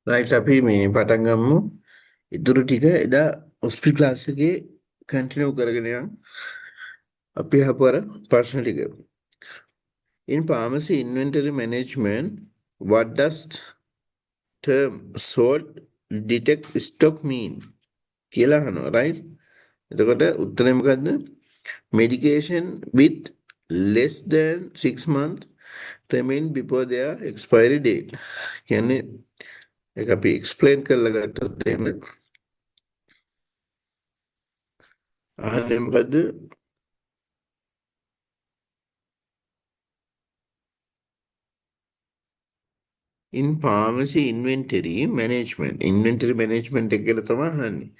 Right අපි මේ පටන් ගමු. ඉතුරු ටික එදා හොස්පිටල් ක්ලාස් එකේ කන්ටිනියු කරගෙන යමු. අපි අහපු අර ප්‍රශ්න ටික. In pharmacy inventory management, what does term sort detect stock mean? කියලා අහනවා right? එතකොට උත්තරේ මොකද්ද? Medication with less than 6 months remain before their expiry date. කියන්නේ ඒක අපි explain කරලා ගත්තොත් එහෙම අහන්නේ මොකද්ද? In pharmacy inventory management එක කියලා තමයි අහන්නේ.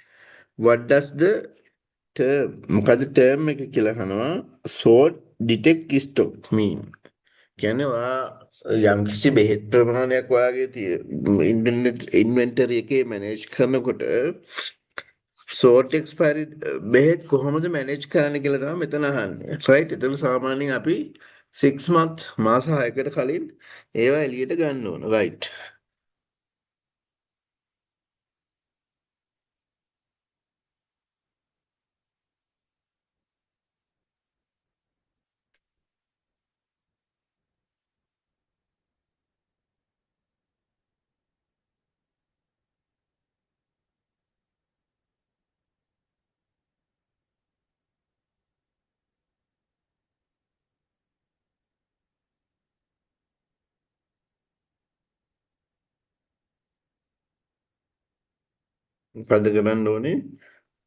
What does the term මොකද term එක කියලා අහනවා sort detect stock mean කියන්නේ ඔයා යම්කිසි බෙහෙත් ප්‍රමාණයක් ඔයාගේ ඉන්වෙන්ටරි එකේ මැනේජ් කරනකොට sort expiry බෙහෙත් කොහොමද මැනේජ් කරන්න කියලා තමයි මෙතන අහන්නේ right එතකොට සාමාන්‍යයෙන් අපි 6 month මාස 6කට කලින් ඒවා එළියට ගන්න ඕන right මොකද කරන්න ඕනේ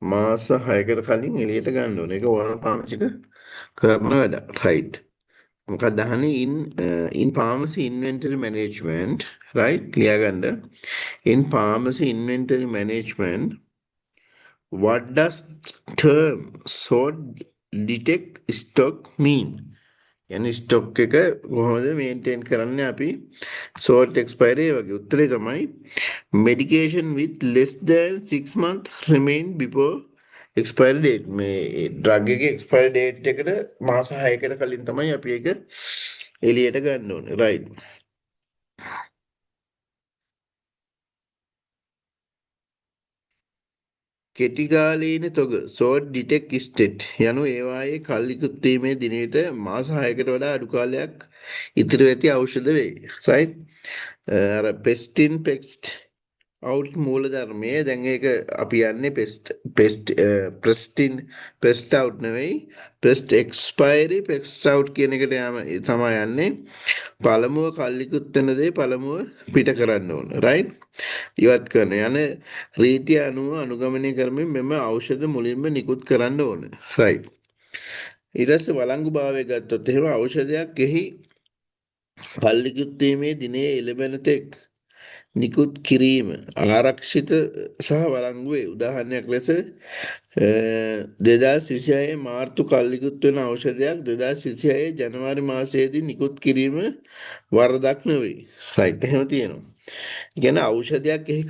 මාස 6කට කලින් එළියට ගන්න ඕනේ. ඒක ඕනම ෆාමසික කරන වැඩක්. right. මොකක්ද අහන්නේ in pharmacy inventory management right ලියාගන්න. In pharmacy inventory management what does term sort detect stock mean? يعني stock එක කොහොමද මේන්ටේන් කරන්නේ අපි salt expiry ඒ වගේ උත්තරේ තමයි medication with less than 6 months remain before expiry date මේ drug එකේ expiry date එකට මාස 6කට කලින් තමයි අපි ඒක එළියට ගන්න ඕනේ right කෙටිකාලීන තොග salt detect state යනු ඒවායේ කල්ලිකුත් වීමේ දිනයට මාස 6කට වඩා අඩු කාලයක් ඉතිරිව ඇති ඖෂධ වේ right අර පෙස්ටින් පෙක්ස්ට් අවුට් මූලධර්මය දැන් ඒක අපි යන්නේ ප්‍රෙස්ටින් පෙස්ට් අවුට් නෙවෙයි ප්‍රෙස්ට් එක්ස්පයරි පෙක්ස්ට් අවුට් කියන එකට තමයි යන්නේ පළමුව කල්ලිකුත් වෙන දේ පළමුව පිට කරන්න ඕන රයිට් ඉවත් කරන යන රීතිය අනුව අනුගමනය කරමින් මෙම ඖෂධ මුලින්ම නිකුත් කරන්න ඕන රයිට් ඊට පස්සේ වළංගු භාවය ගත්තොත් එහෙම ඖෂධයක් එහි කල්ලිකුත් වීමේ දිනේ එළඹෙන තෙක් නිකුත් කිරීම ආරක්ෂිත සහ වළංගු වේ. උදාහරණයක් ලෙස 2026 මාර්තු කල්ලිකුත් වෙන ඖෂධයක් 2026 ජනවාරි මාසයේදී නිකුත් කිරීම වරදක් නෙවෙයි. රයිට් එහෙම තියෙනවා. කියන්නේ ඖෂධයක් එහි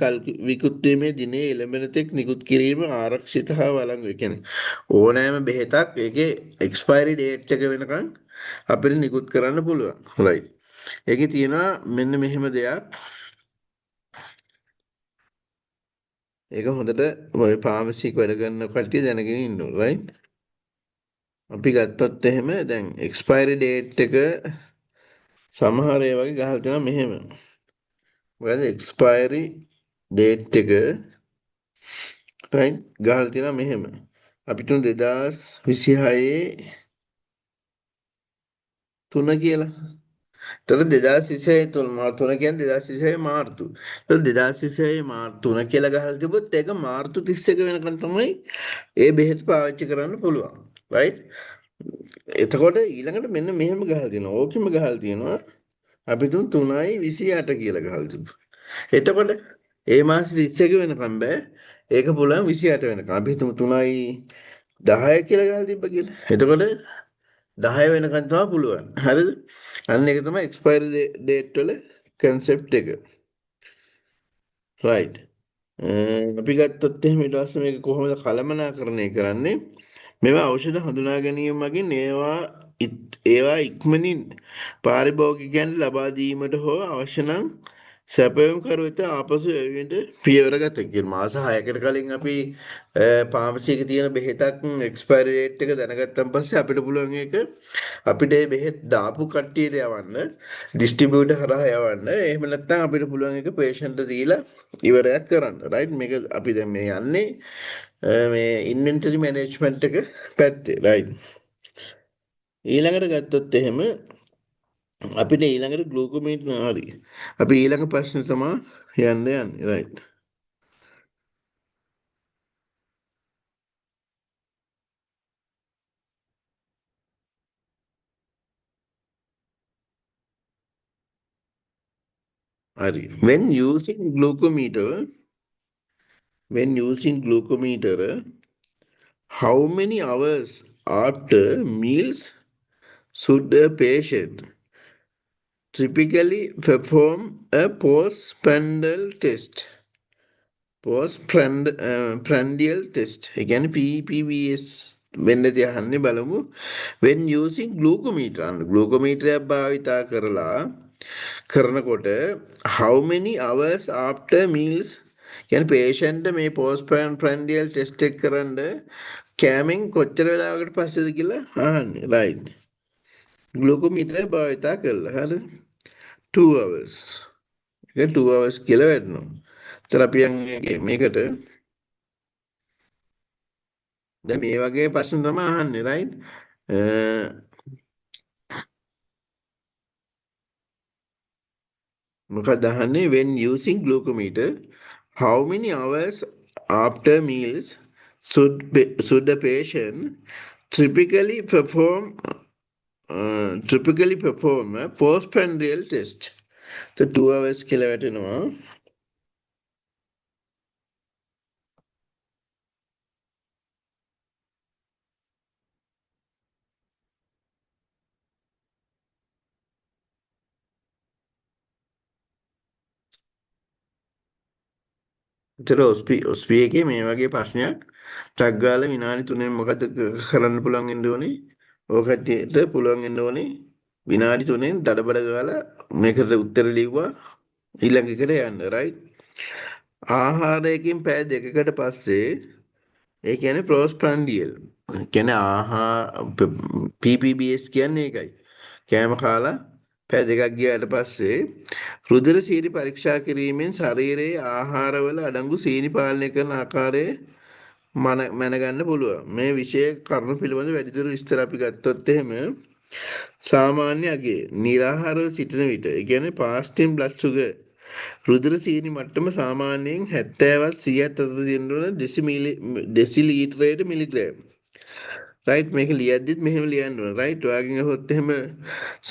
විකුත් වීමේ දිනේ එළඹෙන තෙක් නිකුත් කිරීම ආරක්ෂිත හා වළංගු. ඒ කියන්නේ ඕනෑම බෙහෙතක් ඒකේ එක්ස්පයරි ඩේට් එක වෙනකන් අපිට නිකුත් කරන්න පුළුවන්. රයිට්. ඒකේ තියෙනවා මෙන්න මෙහෙම දෙයක්. ඒක හොඳට ඔය ෆාමසි එක වැඩ කරන කට්ටිය දැනගෙන ඉන්න ඕනේ right අපි ගත්තොත් එහෙම දැන් එක්ස්පයරි ඩේට් එක සමහර ඒ වගේ ගහලා තියෙනවා මෙහෙම මොකද එක්ස්පයරි ඩේට් එක right ගහලා තියෙනවා මෙහෙම අපි තුන් 2026 3 කියලා එතකොට 2026 3 කියන්නේ 2026 මාර්තු. එතකොට 2026 මාර්තු 3 කියලා ගහලා තිබුත් ඒක මාර්තු 31 වෙනකන් තමයි ඒ බෙහෙත් පාවිච්චි කරන්න පුළුවන්. right? එතකොට ඊළඟට මෙන්න මෙහෙම ගහලා තියෙනවා. ඕකෙම ගහලා තියෙනවා. අපි තුන් 3.28 කියලා ගහලා තිබුණා. එතකොට ඒ මාසෙ 31 වෙනකම් බෑ. ඒක පුළුවන් 28 වෙනකම්. අපි හිතමු 3.10 කියලා ගහලා තිබ්බ කියලා. එතකොට 10 වෙනකන් තමයි පුළුවන්. හරිද? අන්න ඒක තමයි එක්ස්පයරි ඩේට් වල කන්සෙප්ට් එක. රයිට්. අපි ගත්තොත් එහෙම ඊට පස්සේ මේක කොහොමද කළමනාකරණය කරන්නේ? මේවා ඖෂධ හඳුනා ගැනීම මගින් ඒවා ඉක්මනින් පාරිභෝගිකයන්ට ලබා දීමට හෝ අවශ්‍ය නම් සැපයුම් කරුවෙත ආපසු එවිට පියවර ගත කියන මාස 6කට කලින් අපි ෆාමසි එකේ තියෙන බෙහෙතක් එක්ස්පයරි ඩේට් එක දැනගත්තන් පස්සේ අපිට පුළුවන් ඒක අපිට මේ බෙහෙත් දාපු කට්ටියට යවන්න ඩිස්ට්‍රිබියුටර් හරහා යවන්න. එහෙම නැත්නම් අපිට පුළුවන් ඒක පේෂන්ට් දීලා ඉවරයක් කරන්න. රයිට් මේක අපි දැන් මේ යන්නේ මේ ඉන්වෙන්ටරි මැනේජ්මන්ට් එක පැත්තේ. රයිට්. ඊළඟට ගත්තොත් එහෙම අපිට ඊළඟට ග්ලූකෝමීටර් හරි. අපි ඊළඟ ප්‍රශ්නේ තමයි යන්නේ right. Ari. When using glucometer, how many hours after meals should a patient typically perform a postprandial test? Postprandial test. Again, PPVS වෙන්නදී අහන්නේ බලමු. When using glucometer, glucometer භාවිතා කරනකොට how many hours after meals කියන්නේ patient මේ postprandial test එක කරන්න කෑමෙන් කොච්චර වෙලාවකට පස්සේද කියලා අහන්නේ. right. glucometer භාවිතා කළා. හරි. 2 hours. ඒක 2 hours කියලා වෙනවා. ඒතර අපි මේකට දැන් මේ වගේ ප්‍රශ්න තමයි අහන්නේ right. මොකක්ද අහන්නේ when using glucometer how many hours after meals should a patient typically perform a postprandial test. So 2 hours කියලා වැටෙනවා. ඒතර ඔස්පි එකේ මේ වගේ ප්‍රශ්නයක් ටක් ගාලා විනාඩි 3න් මොකද කරන්න පුළුවන් වෙන්න ඕනේ? ඔය කට්ටියට පුළුවන් වෙන්න ඕනේ විනාඩි 3න් දඩබඩ ගාලා මේකට උත්තර ලිව්වා ඊළඟ එකට යන්න right. ආහාරයකින් පැය දෙකකට පස්සේ ඒ කියන්නේ ප්‍රෝස්ප්‍රැන්ඩියල් කියන්නේ PPBS කියන්නේ ඒකයි. කෑම කාලා පැය දෙකක් ගියාට පස්සේ රුධිර සීනි පරීක්ෂා කිරීමෙන් ශරීරයේ ආහාරවල අඩංගු සීනි පාලනය කරන ආකාරය මැනගන්න පුළුවන්. මේ විෂය කරුණු පිළිබඳ වැඩිදුර විස්තර අපි ගත්තොත් එහෙම සාමාන්‍ය අගේ නිරාහාරව සිටින විට ඒ කියන්නේ fasting blood sugar රුධිර සීනි මට්ටම සාමාන්‍යයෙන් 70වත් 100ත් අතර තියෙනවා ඩෙසිලීටරයට මිලිග්‍රෑම්. රයිට් මේක ලියද්දිත් මෙහෙම ලියන්න ඕන. රයිට් ඔයාගෙන් අහුවොත් එහෙම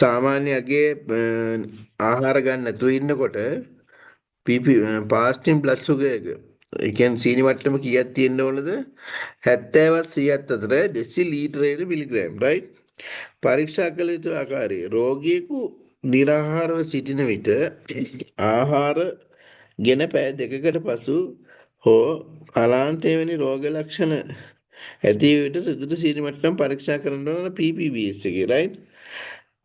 සාමාන්‍ය අගේ ආහාර ගන්න නැතුව ඉන්නකොට fasting blood sugar එක ඒ කියන්නේ සීනි මට්ටම කීයක් තියෙන්න ඕනද? 70වත් 100ත් අතර ඩෙසිලීටරයට මිලිග්‍රෑම්. රයිට් පරීක්ෂා කළ යුතු ආකාරය රෝගියෙකු නිරාහාරව සිටින විට ආහාර ගෙන පැය දෙකකට පසු හෝ කලාන්තය වැනි රෝග ලක්ෂණ ඇති විට රුධිර සීනි මට්ටම් පරීක්ෂා කරන්න ඕන PPBS එකේ right.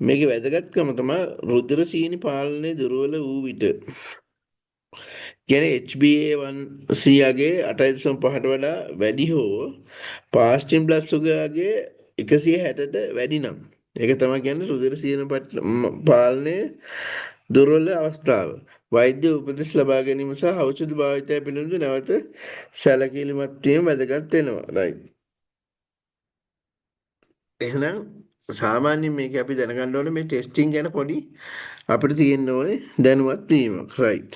මේකේ වැදගත්කම තමයි රුධිර සීනි පාලනය දුර්වල වූ විට කියන්නේ HbA1c යගේ 8.5ට වඩා වැඩි හෝ fasting blood sugar යගේ 160ට වැඩි නම් ඒක තමයි කියන්නේ රුධිර සීනි පාලනය දුර්වල අවස්ථාව. වෛද්‍ය උපදෙස් ලබා ගැනීම සහ ඖෂධ භාවිතය පිළිබඳ නැවත සැලකිලිමත් වීම වැදගත් වෙනවා. right. එහෙනම් සාමාන්‍යයෙන් මේක අපි දැනගන්න ඕනේ මේ ටෙස්ටිං ගැන පොඩි අපිට තියෙන්න ඕනේ දැනුවත් වීමක්. right.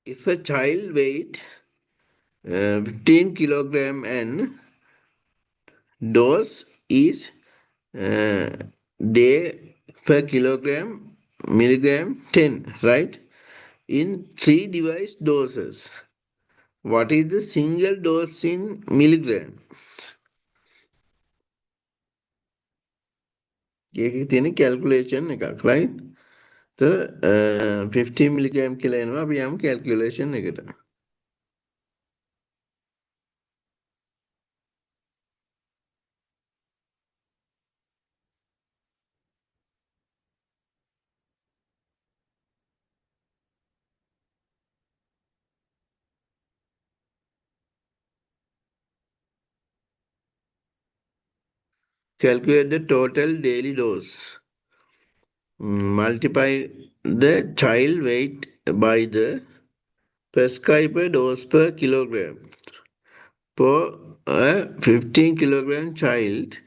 If a child weight 15 kilogram and dose is uh, day per kilogram milligram 10 right in 3 device doses. What is the single dose in milligram? ඒකේ තියෙන calculation එකක් right. So 15 milligram කියලා එනවා අපි යමු calculation එකට. Calculate the total daily dose. Multiply the child weight by the prescribed dose per kilogram. For a 15 kilogram child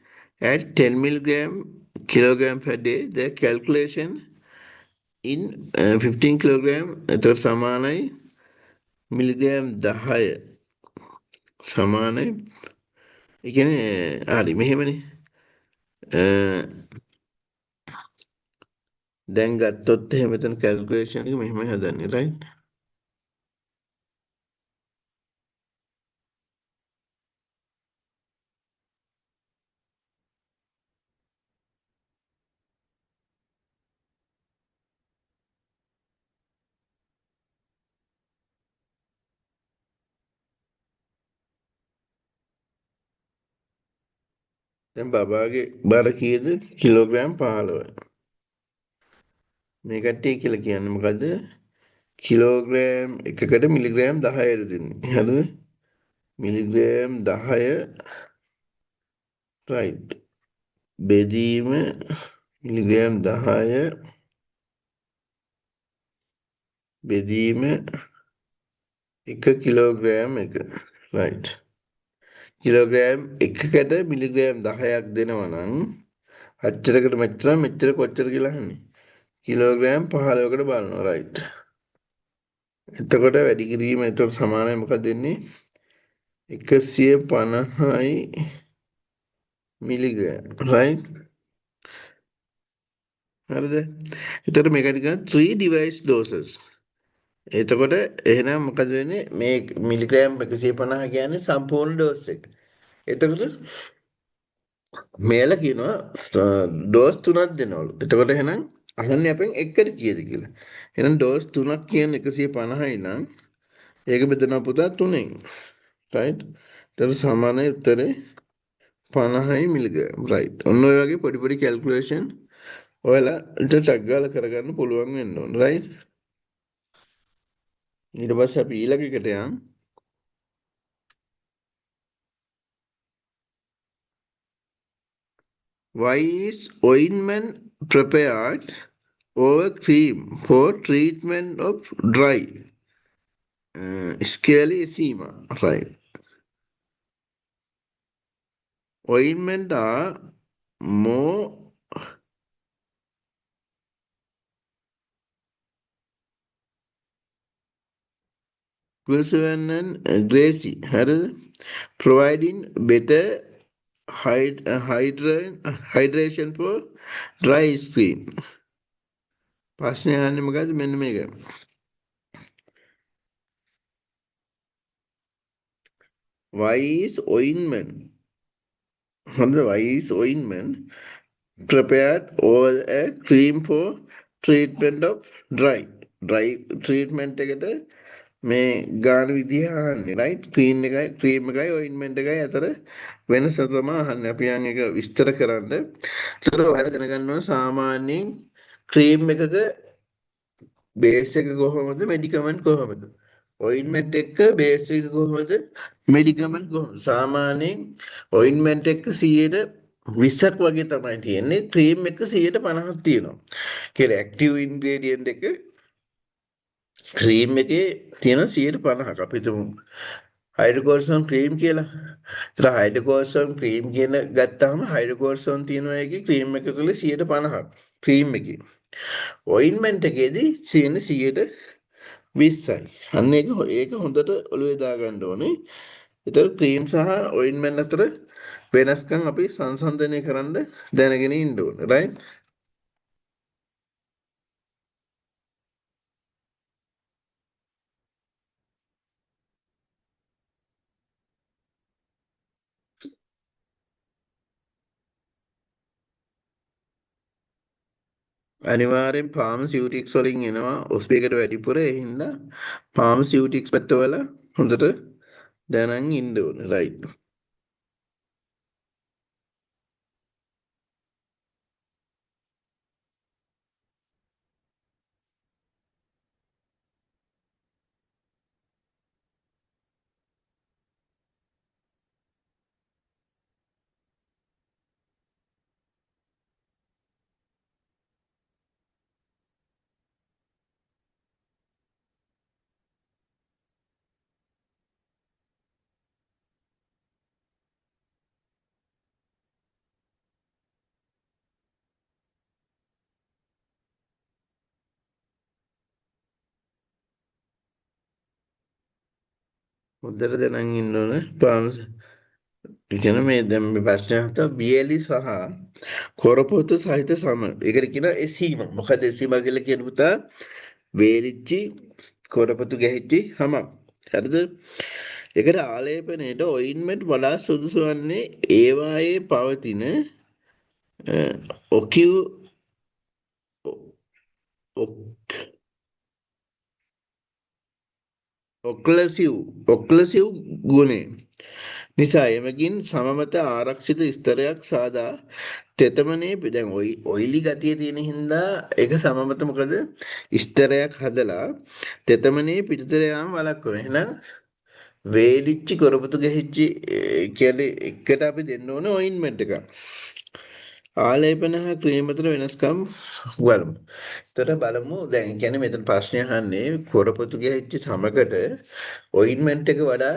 at 10 kilogram per day, the calculation in 15 kilogram එතකොට සමානයි milligram 10 සමානයි ඒ කියන්නේ හරි මෙහෙමනේ දැන් ගත්තොත් එහෙම මෙතන කැල්කියුලේෂන් එක මෙහෙමයි හදන්නේ රයිට් දැන් බබාගේ බර කීයද කිලෝග්‍රෑම් 15යි මේ කට්ටිය කියලා කියන්නේ මොකද්ද කිලෝග්‍රෑම් එකකට මිලිග්‍රෑම් 10ද දෙන්නේ හරිද මිලිග්‍රෑම් 10 රයිට් බෙදීම මිලිග්‍රෑම් 10 බෙදීම 1 කිලෝග්‍රෑම් එක රයිට් කිලෝග්‍රෑම් එකකට මිලිග්‍රෑම් 10ක් දෙනවා නම් අච්චරකට මෙච්චර මෙච්චර කොච්චර කියලා අහන්නේ කිලෝග්‍රෑම් 15කට බලනවා රයිට් එතකොට වැඩි කිරීම එතකොට සමානයි මොකක්ද දෙන්නේ 150යි මිලිග්‍රෑම් රයිට් හරිද එතකොට මේකට කියන 3 device doses එතකොට එහෙනම් මොකද වෙන්නේ මේ මිලිග්‍රෑම් 150 කියන්නේ සම්පූර්ණ ඩෝස් එක එතකොට මේල කියනවා ඩෝස් 3ක් දෙනවලු. එතකොට එහෙනම් අහන්නේ අපෙන් එකට කීයද කියලා. එහෙනම් ඩෝස් 3ක් කියන්නේ 150යි නම් ඒක බෙදනවා පුතා 3ෙන්. රයිට්? ඒතර සමානයි උත්තරේ 50යි මිලිග්‍රෑම්. රයිට්. ඔන්න ඔය වගේ පොඩි පොඩි කැල්කියුලේෂන් ඔයාලා ටක් ගාලා කරගන්න පුළුවන් වෙන්න ඕන. රයිට්? ඊට පස්සේ අපි ඊළඟ එකට යන් why is ointment prepared over cream for treatment of dry scaly eczema? Right. Ointment are more Glycerin and Gracie, providing better hydration for dry skin. ප්‍රශ්නය අහන්නේ මොකද්ද මෙන්න මේක. Why is ointment? Why is ointment prepared over a cream for treatment of dry treatment එකට මේ ගාන විදිහ අහන්නේ රයිට් ක්‍රීම් එකයි ඔයින්ට්මන්ට් එකයි අතර වෙනස තමයි අහන්නේ අපි යන් එක විස්තර කරන්න. ඒතර ඔයාලා දැනගන්න ඕන සාමාන්‍යයෙන් ක්‍රීම් එකක බේස් එක කොහොමද මෙඩිකමන්ට් කොහොමද ඔයින්ට්මන්ට් එක බේස් එක කොහොමද මෙඩිකමන්ට් කොහොමද සාමාන්‍යයෙන් ඔයින්ට්මන්ට් එක 20ක් වගේ තමයි තියෙන්නේ ක්‍රීම් එක 50ක් තියෙනවා කියලා ඇක්ටිව් ඉන්ග්‍රේඩියන්ට් එක ක්‍රීම් එකේ තියෙන 50ක් අපි හිතමු හයිඩ්‍රෝකෝර්ටිසෝන් ක්‍රීම් කියලා. ඒතර හයිඩ්‍රෝකෝර්ටිසෝන් ක්‍රීම් කියන ගත්තාම හයිඩ්‍රෝකෝර්ටිසෝන් තියෙනවා ඒකේ ක්‍රීම් එක තුළ 50ක් ක්‍රීම් එකේ. ඔයින්ට්මන්ට් එකේදී තියෙන 20යි. අන්න ඒක හොඳට ඔළුවේ දාගන්න ඕනේ. ඒතර ක්‍රීම් සහ ඔයින්ට්මන්ට් අතර වෙනස්කම් අපි සංසන්දනය කරන්න දැනගෙන ඉන්න ඕනේ. රයිට්? අනිවාර්යෙන් ෆාමසියුටික්ස් වලින් එනවා ඔස්පේකට වැඩිපුර ඒ හින්දා ෆාමසියුටික්ස් පැත්තවල හොඳට දැනන් ඉන්න ඕනේ. රයිට්? හොඳට දැනන් ඉන්න ඕන පාමස. ඉගෙන මේ දැන් මේ ප්‍රශ්නයක් තමයි බියලි සහ කොරපොතු සහිත සම. ඒකට කියන එසීම. මොකද එසීම කියලා කියන පුතා වේලිච්චි කොරපොතු ගැහිච්චි හමක්. හරිද? ඒකට ආලේපනයේට ඔයින්ට්මන්ට් වඩා සුදුසු වන්නේ ඒවායේ පවතින ඔකියු ඔක්ලසිව් ඔක්ලසිව් ගුණය නිසා එමගින් සමමත ආරක්ෂිත ස්තරයක් සාදා තෙතමනේ දැන් ඔයිලි ගතිය තියෙන හින්දා ඒක සමමත මොකද ස්තරයක් හදලා තෙතමනේ පිටතට යාම වළක්වන. එහෙනම් වේලිච්චි කොරපතු ගැහිච්චි කියන්නේ එකට අපි දෙන්න ඕන ඔයින්ට්මන්ට් එකක්. ආලේපන හා ක්‍රීම් අතර වෙනස්කම් බලමු. එතකොට බලමු දැන් කියන්නේ මෙතන ප්‍රශ්නය අහන්නේ කොරපොතු ගැහිච්ච සමකට ඔයින්ට්මන්ට් එක වඩා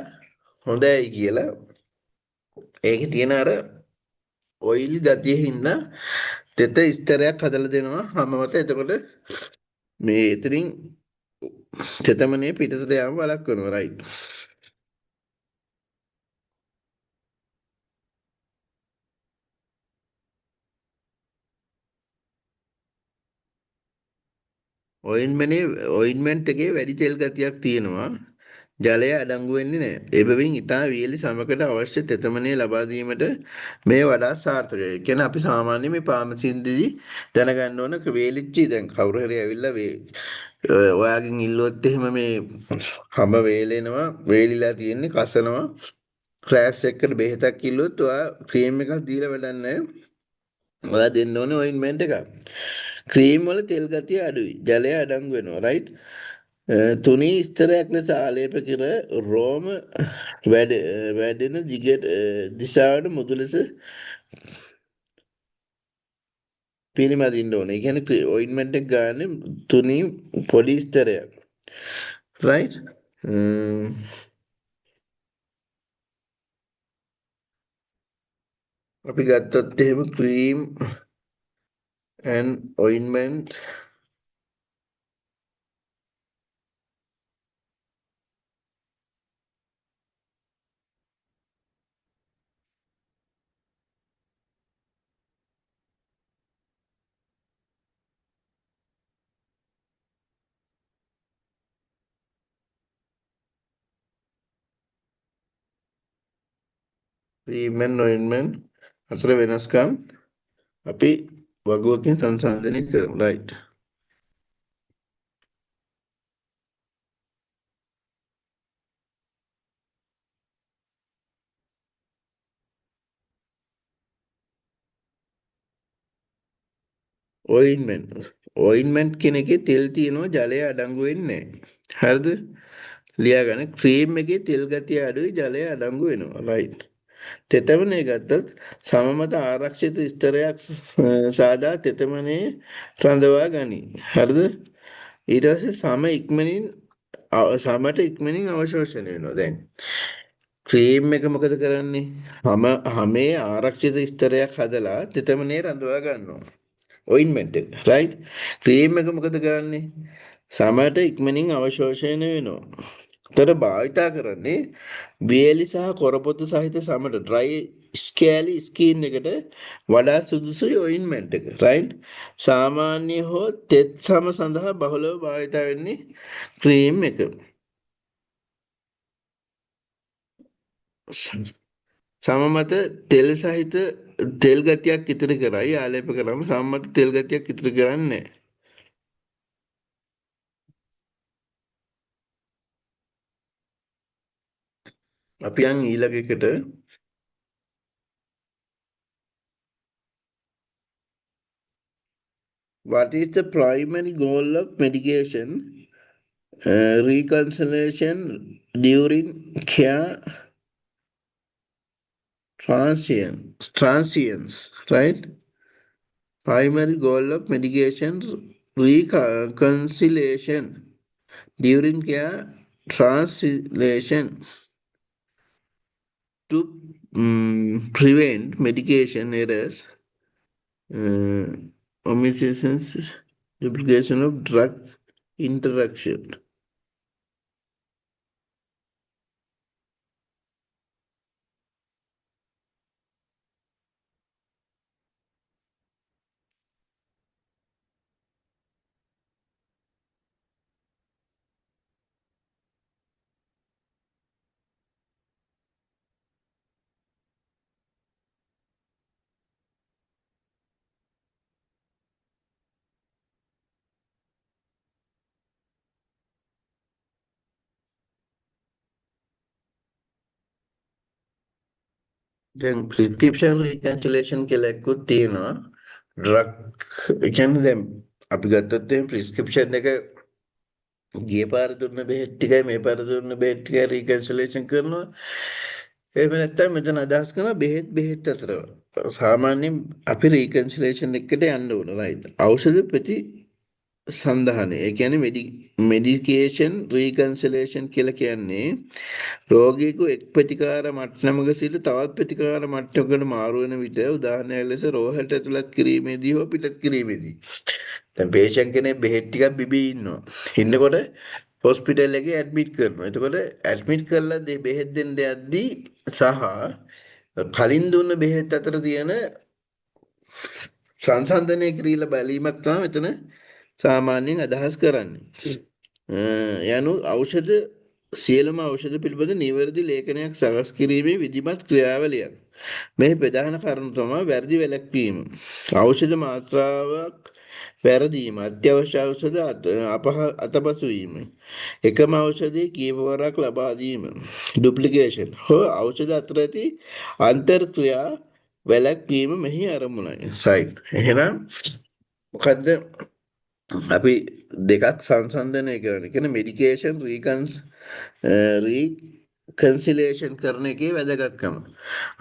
හොඳයි කියලා. ඒකේ තියෙන අර ඔයිල් ගතිය හින්දා තෙත ස්තරයක් හදලා දෙනවා හැම මත. එතකොට මේ එතනින් තෙතමනේ පිටතට යාම වළක්වනවා. රයිට්. ඔයින්ට්මන්ට් එකේ වැඩි තෙල් ගතියක් තියෙනවා. ජලය අඩංගු වෙන්නේ නැහැ. එබැවින් ඊටා වියලි සමකට අවශ්‍ය තෙතමනය ලබා දීමට මේ වඩා සාර්ථකයි. කියන්නේ අපි සාමාන්‍ය මේ පාමසින්දදී දැනගන්න ඕන වේලිච්චි දැන් කවුරු හරි ඇවිල්ලා ඔයාගෙන් ඉල්ලුවොත් එහෙම මේ හැම වේලෙනවා වේලිලා තියෙන්නේ කසනවා ක්‍රෑෂ් එකකට බෙහෙතක් කිව්වොත් ඔයා ක්‍රීම් එකක් දීලා වැඩක් නැහැ. ඔයා දෙන්න ඕනේ ඔයින්ට්මන්ට් එකක්. ක්‍රීම් වල තෙල් ගතිය අඩුයි. ජලය අඩංගු වෙනවා. රයිට්. තුනී ස්තරයක් ලෙස ආලේප කර රෝම වැඩෙන දිගට දිශාවට මුදු ලෙස පිරිමදින්න ඕනේ. ඒ කියන්නේ ඔයින්ට්මන්ට් එක ගන්න තුනී පොඩි ස්තරයක්. රයිට්. අපි ගත්තොත් එහෙම cream and ointment cream and ointment අතර වෙනස්කම් අපි වගුවකින් සංසන්දනය කරමු. රයිට්. ඔයින්මන්ට් කියන එකේ තෙල් තියෙනවා ජලය අඩංගු වෙන්නේ නැහැ. හරිද? ලියාගන්න. ක්‍රීම් එකේ තෙල් ගතිය අඩුයි ජලය අඩංගු වෙනවා. රයිට්. තෙතමනය ගත්තත් සමමත ආරක්ෂිත ස්තරයක් සාදා තෙතමනේ රඳවා ගනී. හරිද? ඊට පස්සේ සමට ඉක්මනින් අවශෝෂණය වෙනවා. දැන් ක්‍රීම් එක මොකද කරන්නේ? හැමේ ආරක්ෂිත ස්තරයක් හදලා තෙතමනේ රඳවා ගන්නවා. ඔයින්ට්මන්ට් එක. රයිට්. ක්‍රීම් එක මොකද කරන්නේ? සමට ඉක්මනින් අවශෝෂණය වෙනවා. එතකොට භාවිතා කරන්නේ වියලි සහ කොරපොතු සහිත සමට ඩ්‍රයි ස්කෑලි ස්කින් එකට වඩා සුදුසුයි ඔයින්ට්මන්ට් එක. රයිට්. සාමාන්‍ය හෝ තෙත් සම සඳහා බහුලව භාවිතා වෙන්නේ ක්‍රීම් එක. සමමත තෙල් සහිත තෙල් ගතියක් ඉතිරි කරයි ආලේප කරාම සමමත තෙල් ගතියක් ඉතිරි කරන්නේ නැහැ. අපි යන් ඊළඟ එකට what is the primary goal of medication reconciliation during care transience, right? Primary goal of medication reconciliation during care translation to prevent medication errors, uh, omissions, duplication of drug interaction. දැන් ප්‍රිස්ක්‍රිප්ෂන් රීකැන්සලේෂන් කියලා එකකුත් තියෙනවා. ඩ්‍රග් ඒ කියන්නේ දැන් අපි ගත්තොත් එහෙනම් ප්‍රිස්ක්‍රිප්ෂන් එක ගිය පාර දුන්න බෙහෙත් ටිකයි මේ පාර දුන්න බෙහෙත් ටිකයි රීකැන්සලේෂන් කරනවා. එහෙම නැත්නම් මෙතන අදහස් කරනවා බෙහෙත් අතර. සාමාන්‍යයෙන් අපි රීකැන්සලේෂන් එකට යන්න ඕන රයිට්. ඖෂධ ප්‍රති සන්ධානය. ඒ කියන්නේ මෙඩිකේෂන් රීකන්සලේෂන් කියලා කියන්නේ රෝගියෙකු එක් ප්‍රතිකාර මට්ටමක සිට තවත් ප්‍රතිකාර මට්ටමකට මාරු වෙන විට උදාහරණයක් ලෙස රෝහලට ඇතුළත් කිරීමේදී හෝ පිටත් කිරීමේදී. දැන් පේෂන් කෙනෙක් බෙහෙත් ටිකක් බිබී ඉන්නවා. ඉන්නකොට හොස්පිටල් එකේ ඇඩ්මිට් කරනවා. එතකොට ඇඩ්මිට් කරලා බෙහෙත් දෙන්න යද්දී සහ කලින් දුන්න බෙහෙත් අතර තියෙන සංසන්දනය කිරීලා බැලීමක් තමයි මෙතන සාමාන්‍යයෙන් අදහස් කරන්නේ. යනු ඖෂධ සියලුම ඖෂධ පිළිබඳ නිවැරදි ලේඛනයක් සකස් කිරීමේ විධිමත් ක්‍රියාවලියක්. මෙහි ප්‍රධාන කරුණු තමයි වැරදි වැළැක්වීම. ඖෂධ මාත්‍රාවක් වැරදීම, අත්‍යවශ්‍ය ඖෂධ අතපසු වීම. එකම ඖෂධයේ කීපවරක් ලබා දීම. ඩුප්ලිකේෂන්. හෝ ඖෂධ අතර ඇති අන්තර්ක්‍රියා වැළැක්වීම මෙහි අරමුණයි. රයිට්. එහෙනම් මොකද්ද අපි දෙකක් සංසන්දනය කරන. කියන්නේ මෙඩිකේෂන් රීකන්සිලේෂන් කරන එකේ වැදගත්කම.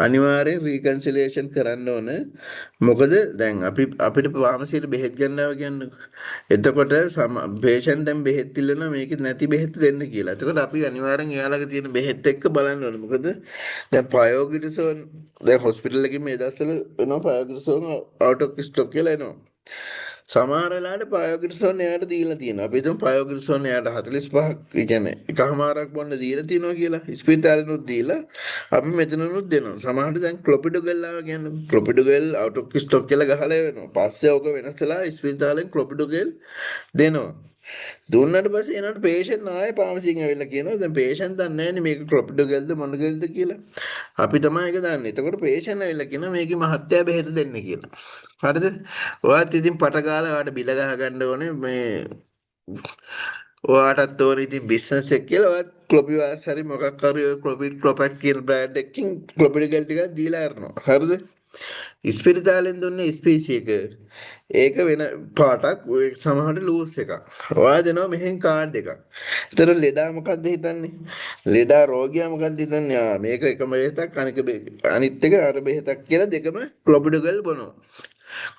අනිවාර්යෙන් රීකන්සිලේෂන් කරන්න ඕන. මොකද දැන් අපිට ෆාමසියට බෙහෙත් ගන්නවා කියන්නේ. එතකොට පේෂන්ට් දැන් බෙහෙත් ඉල්ලනවා මේක නැති බෙහෙත් දෙන්න කියලා. එතකොට අපි අනිවාර්යෙන් එයාලගේ තියෙන බෙහෙත් එක්ක බලන්න ඕන. මොකද දැන් පයෝගිඩිසෝන් දැන් හොස්පිටල් එකේ මේ දවස්වල එනවා පයෝගිඩිසෝන් අවුට් ඔෆ් ස්ටොක් කියලා එනවා. සමහර වෙලාවට පයෝගිරිසෝන් එයාට දීලා තියෙනවා. අපි හිතමු පයෝගිරිසෝන් එයාට 45ක් ඒ කියන්නේ එකමාරක් බොන්න දීලා තියෙනවා කියලා. ස්පිරිතාලෙනුත් දීලා අපි මෙතනනුත් දෙනවා. සමහරට දැන් ක්ලොපිඩෝගල් ආව කියන්නේ ක්ලොපිඩෝගල් අවුට් ඔෆ් ස්ටොක් කියලා ගහලා වෙනවා. පස්සේ ඕක වෙනස් වෙලා ස්පිරිතාලෙන් ක්ලොපිඩෝගල් දෙනවා. දුන්නට පස්සේ එනකොට පේෂන්ට් ආයේ ෆාමසියෙන් ඇවිල්ලා කියනවා දැන් පේෂන්ට් දන්නේ නැහැනේ මේක ක්ලොපිඩෝගල්ද මොනගල්ද කියලා. අපි තමයි ඒක දන්නේ. එතකොට පේෂන්ට් ඇවිල්ලා කියනවා මේකේ මහත්ය බෙහෙත දෙන්න කියලා. හරිද? ඔයාත් ඉතින් පට ගාලා ඔයාට බිල ගහ ගන්න ඕනේ මේ ඔයාටත් ඕනේ ඉතින් බිස්නස් එක කියලා ඔයාත් ක්ලොපි වාස් හරි මොකක් හරි ඔය ක්ලොපැක් කියන බ්‍රෑන්ඩ් එකකින් ක්ලොපිඩෝගල් ටිකක් දීලා අරනවා. හරිද? ඉස්පිරිතාලෙන් දුන්නේ ස්පීසි එක. ඒක වෙන පාටක් ඔය සමහරට ලූස් එකක්. ඔයා දෙනවා මෙහෙන් කාඩ් එකක්. ඒතර ලෙඩා මොකද්ද හිතන්නේ? ලෙඩා රෝගියා මොකද්ද හිතන්නේ? මේක එකම බෙහෙතක් අනිත් එක අර බෙහෙතක් කියලා දෙකම ක්ලොපිඩෝගල් බොනවා.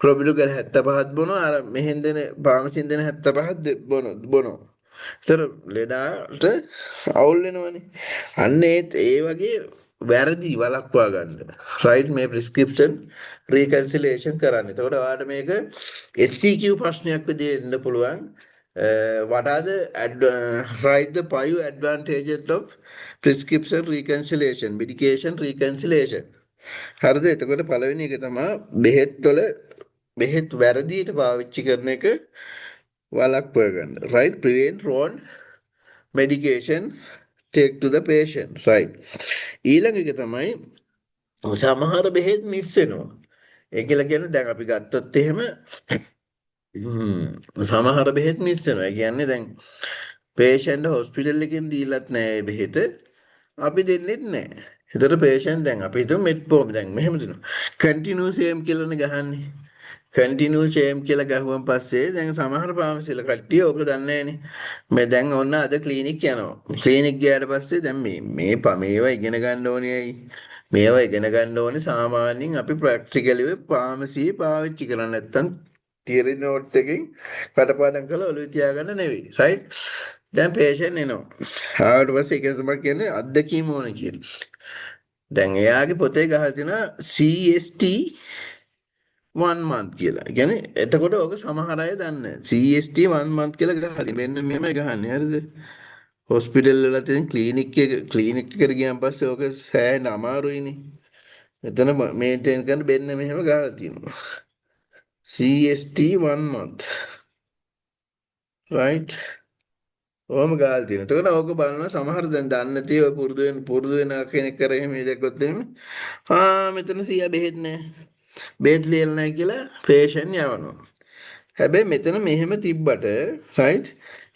ක්ලොපිඩෝගල් 75ක් බොනවා අර මෙහෙන් දෙන පාමසින් දෙන 75ක් බොනවා. ඒතර ලෙඩාට අවුල් වෙනවනේ. අන්න ඒ වගේ වැරදි වළක්වා ගන්න. රයිට් මේ ප්‍රිස්ක්‍රිප්ෂන් රීකන්සිලේෂන් කරන්න. එතකොට ඔයාලට මේක SCQ ප්‍රශ්නයක් විදිහට එන්න පුළුවන්. What are the write the 5 advantages of prescription reconciliation, medication reconciliation. හරිද? එතකොට පළවෙනි එක තමයි බෙහෙත් වැරදියට පාවිච්චි කරන එක වළක්වා ගන්න. Right? Prevent wrong medication take to the patient. Right. ඊළඟ එක තමයි සමහර බෙහෙත් මිස් වෙනවා. ඒ කියලා කියන්නේ දැන් අපි ගත්තොත් එහෙම සමහර බෙහෙත් මිස් වෙනවා. ඒ කියන්නේ දැන් පේෂන්ට් හොස්පිටල් එකෙන් දීලත් නැහැ මේ බෙහෙත. අපි දෙන්නෙත් නැහැ. ඒතර පේෂන්ට් දැන් අපි හිතමු මෙට්ෆෝම් දැන් මෙහෙම දෙනවා. කන්ටිනියුස් එම් කියලානේ ගහන්නේ. කන්ටිනියුස් එම් කියලා ගහුවන් පස්සේ දැන් සමහර ෆාමසිල කට්ටිය ඕක දන්නේ නැහනේ. මේ දැන් ඔන්න අද ක්ලිනික් යනවා. ක්ලිනික් ගියාට පස්සේ දැන් මේවා ඉගෙන ගන්න ඕනේ ඇයි? මේවා ඉගෙන ගන්න ඕනේ සාමාන්‍යයෙන් අපි ප්‍රැක්ටිකලිව ෆාමසියේ පාවිච්චි කරන්නේ නැත්තම් තියරි නෝට් එකකින් කටපාඩම් කරලා ඔළුවේ තියාගන්න නෙවෙයි. රයිට්? දැන් පේෂන්ට් එනවා. ආවට පස්සේ ඒක තමයි කියන්නේ අත්දැකීම ඕන කියලා. දැන් එයාගේ පොතේ ගහලා තියෙනවා CST 1 month කියලා. කියන්නේ එතකොට ඔක සමහර අය දන්නේ CST 1 month කියලා ගහලා මෙන්න මෙහෙමයි ගහන්නේ. හරිද? හොස්පිටල් වල තියෙන ක්ලිනික් එකට ගියන් පස්සේ ඔක සෑහෙන අමාරුයිනේ. එතන මේන්ටේන් කරන්න මෙන්න මෙහෙම ගහලා තියෙනවා. CST 1 month. right? ඕම ගාල් තියෙනවා. එතකොට ඕක බලනවා සමහර දැන් දන්නේ නැති ඔය පුරුදු වෙන කෙනෙක් කරේ මේ දැක්කොත් එහෙම මෙතන 100 බෙහෙත් නැහැ. බෙහෙත් ලියලා නැහැ කියලා පේෂන්ට් යවනවා. හැබැයි මෙතන මෙහෙම තිබ්බට right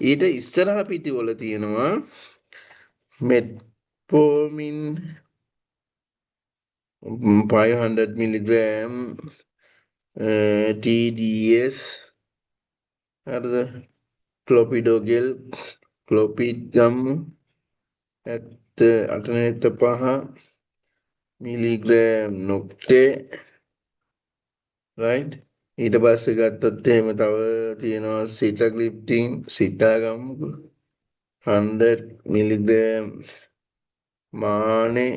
ඊට ඉස්සරහ පිටිවල තියෙනවා මෙට්ෆෝමින් 500 milligram TDS හරිද ක්ලොපිඩෝගෙල් ක්ලොපිඩ්ගම් 85 මිලිග්‍රෑම් නොක්ටේ රයිට් ඊට පස්සේ ගත්තොත් එහෙම තව තියෙනවා සිටග්ලිප්ටින් සිතාගම්මුකෝ 100 මිලිග්‍රෑම් මානේ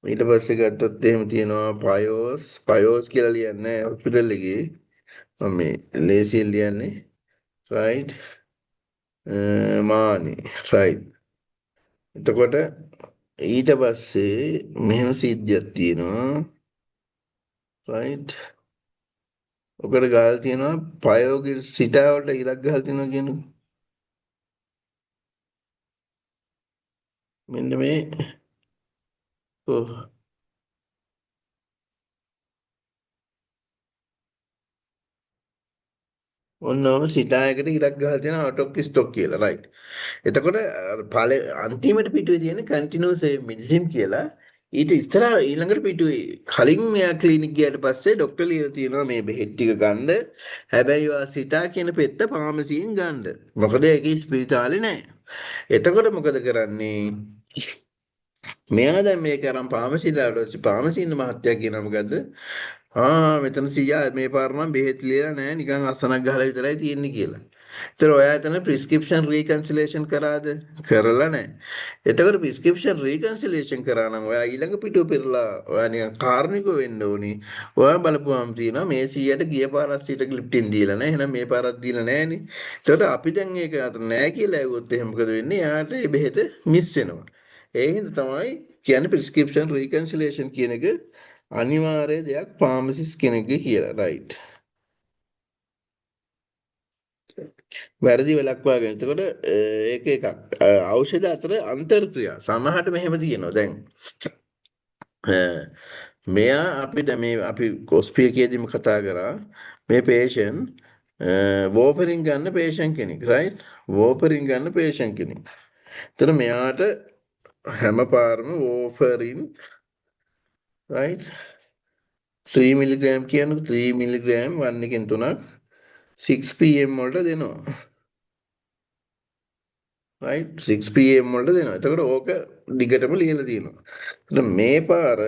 ඊට පස්සේ ගත්තොත් එහෙම තියෙනවා පයෝස් කියලා ලියන්නේ හොස්පිටල් එකේ මම මේ ලේසියෙන් ලියන්නේ රයිට් මානේ රයිට් එතකොට ඊට පස්සේ මෙහෙම සිද්ධියක් තියෙනවා රයිට් ඔකට ගහලා තියෙනවා පයෝගේ සිතාවට ඉලක්ක ගහලා තියෙනවා කියනකො මෙන්න මේ ඔව් ඔන්නෝම සිතායකට ඉලක්ක ගහලා තියෙනවා ආටොක් ස්ටොක් කියලා රයිට් එතකොට අන්තිමට පිටුවේ තියෙන කන්ටිනියස් මෙඩිසින් කියලා ඊට ඉස්සරහ ඊළඟට පිටුවේ කලින් මෙයා ක්ලිනික් ගියාට පස්සේ ડોක්ටර් ලියලා තියෙනවා මේ බෙහෙත් ටික ගන්න. හැබැයි ඔයා සිතා කියන පෙත්ත ෆාමසියෙන් ගන්න. මොකද ඒකේ ස්පිරිතාලේ නැහැ. එතකොට මොකද කරන්නේ? මෙයා දැන් මේක අරන් පාමසිලාට පාමසින්න මහත්තයා කියනවා මොකද්ද? මෙතන සීයා මේ පාර නම් බෙහෙත් ලියලා නැහැ නිකන් අස්සනක් ගහලා විතරයි තියෙන්නේ කියලා. ඒතර ඔයා එතන ප්‍රිස්ක්‍රිප්ෂන් රීකන්සිලේෂන් කරාද? කරලා නැහැ. එතකොට ප්‍රිස්ක්‍රිප්ෂන් රීකන්සිලේෂන් කරා නම් ඔයා ඊළඟ පිටුව පෙරලා ඔයා නිකන් කාර්නික වෙන්න ඕනි. ඔයා බලපුවම තියෙනවා මේ 100ට ගිය පාරක් සීට ග්ලිප්ටින් දීලා නැහැ. එහෙනම් මේ පාරක් දීලා නැහනේ. ඒතකොට අපි දැන් ඒක අතර නැහැ කියලා ඇහුවොත් එහෙනම් මොකද වෙන්නේ? එයාට මේ බෙහෙත මිස් වෙනවා. ඒ හින්දා තමයි කියන්නේ ප්‍රිස්ක්‍රිප්ෂන් රීකන්සිලේෂන් කියන එක අනිවාර්ය දෙයක් ෆාමසිස් කෙනෙක්ගේ කියලා රයිට් වැරදි වලක්වා ගන්න. එතකොට ඒක එකක්. ඖෂධ අතර අන්තර්ක්‍රියා සමහරට මෙහෙම තියෙනවා. දැන් මෙයා අපිට මේ අපි කොස්පියකේදීම කතා කරා මේ පේෂන් වෝපරින් ගන්න පේෂන් කෙනෙක් රයිට් වෝපරින් ගන්න පේෂන් කෙනෙක්. එතන මෙයාට හැම පාරම වෝෆරින් right 3 මිලිග්‍රෑම් කියන්නේ 3 මිලිග්‍රෑම් 1 එකෙන් 3ක් 6 pm වලට දෙනවා right 6 pm වලට දෙනවා. එතකොට ඕක දිගටම ලියලා තියෙනවා. එතකොට මේ පාර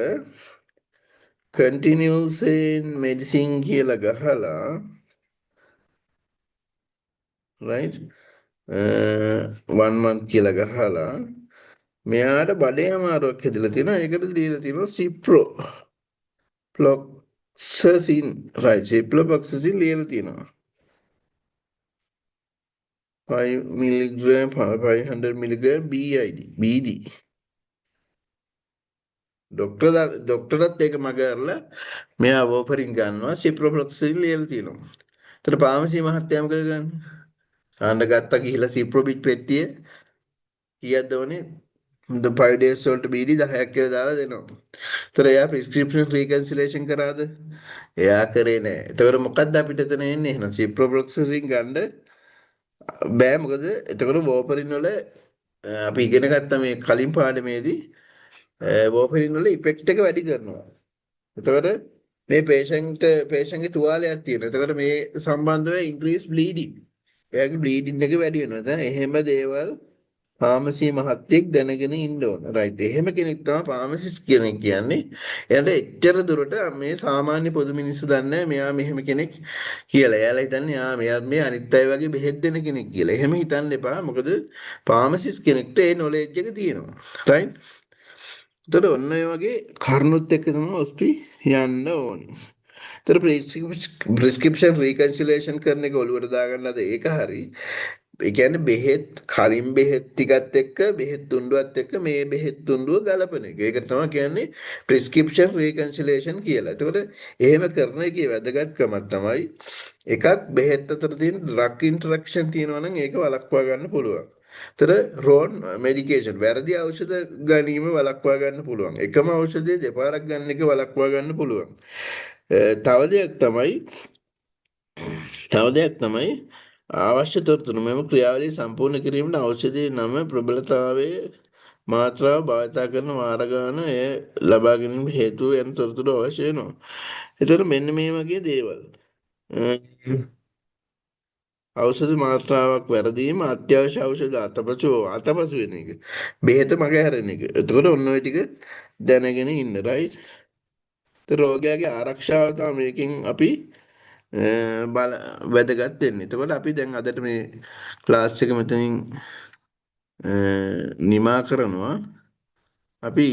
continuous medicine කියලා ගහලා right 1 month කියලා ගහලා මෙයාට බඩේ අමාරුවක් හැදිලා තියෙනවා. ඒකට දීලා තියෙනවා Cipro Floxacin right Ciprofloxacin ලියලා තියෙනවා 5 milligram 500 milligram BD ડોක්ටරත් ඒක මග අරලා මෙයා වෝපරින් ගන්නවා Ciprofloxacin ලියලා තියෙනවා. එතකොට පාමසි මහත්තයා මොකද ගන්නේ? ආන්න ගත්තා ගිහිලා Ciprobit පෙට්ටිය කීයක්ද ඕනේ? 5 days වලට BD 10ක් කියලා දාලා දෙනවා. ඒතර එයා ප්‍රිස්ක්‍රිප්ෂන් රීකන්සිලේෂන් කරාද? එයා කරේ නෑ. එතකොට මොකද්ද අපිට එතන එන්නේ? එහෙනම් Ciprofloxacin ගන්න බෑ මොකද එතකොට වෝපරින් වල අපි ඉගෙන ගත්ත මේ කලින් පාඩමේදී වෝපරින් වල ඉෆෙක්ට් එක වැඩි කරනවා. එතකොට මේ පේෂන්ගේ තුවාලයක් තියෙනවා. එතකොට මේ සම්බන්ධව ඉන්ක්‍රීස් බ්ලීඩින්. එයාගේ බ්ලීඩින් එක වැඩි වෙනවා. දැන් එහෙම දේවල් ෆාමසි මහත්තයෙක් දැනගෙන ඉන්න ඕන. රයිට්. එහෙම කෙනෙක් තමයි ෆාමසිස්ට් කෙනෙක් කියන්නේ. එයාට එච්චර දුරට මේ සාමාන්‍ය පොදු මිනිස්සු දන්නේ මෙයා මෙහෙම කෙනෙක් කියලා. එයාලා හිතන්නේ මෙයා මේ අනිත් අය වගේ බෙහෙත් දෙන කෙනෙක් කියලා. එහෙම හිතන්න එපා. මොකද ෆාමසිස්ට් කෙනෙක්ට ඒ නොලෙජ් එක තියෙනවා. රයිට්. එතකොට ඔන්න ඔය වගේ කරුණුත් එක්ක තමයි ඔස්පි යන්න ඕනේ. එතකොට ප්‍රිස්ක්‍රිප්ෂන් රීකන්සිලේෂන් කරන එක ඔළුවට දාගන්නද ඒක හරි. ඒ කියන්නේ බෙහෙත් කලින් බෙහෙත් ටිකත් එක්ක බෙහෙත් තුණ්ඩුවත් එක්ක මේ බෙහෙත් තුණ්ඩුව ගලපන එක. ඒක තමයි කියන්නේ ප්‍රිස්ක්‍රිප්ෂන් රීකන්සිලේෂන් කියලා. එතකොට එහෙම කරන එකේ වැදගත්කමක් තමයි එකක් බෙහෙත් අතර තියෙන ඩ්‍රග් ඉන්ටරැක්ෂන් තියෙනවා නම් ඒක වළක්වා ගන්න පුළුවන්. ඒතර රෝන් මෙඩිකේෂන් වැරදි ඖෂධ ගැනීම වළක්වා ගන්න පුළුවන්. එකම ඖෂධය දෙපාරක් ගන්න එක වළක්වා ගන්න පුළුවන්. තව දෙයක් තමයි අවශ්‍ය තොරතුරු මෙම ක්‍රියාවලිය සම්පූර්ණ කිරීමට ඖෂධයේ නම ප්‍රබලතාවය මාත්‍රාව භාවිතා කරන වාරගාන එය ලබා ගැනීම හේතු යන තොරතුරු අවශ්‍ය වෙනවා. එතකොට මෙන්න මේ වගේ දේවල්. ඖෂධ මාත්‍රාවක් වැරදීම අත්‍යවශ්‍ය ඖෂධ අතපසු වෙන එක. බෙහෙත මගහැරෙන එක. එතකොට ඔන්න ඔය ටික දැනගෙන ඉන්න රයිට්. රෝගයාගේ ආරක්ෂාව තමයි මේකෙන් අපි බල වැදගත් වෙන්නේ. එතකොට අපි දැන් අදට මේ ක්ලාස් එක මෙතනින් නිමා කරනවා. අපි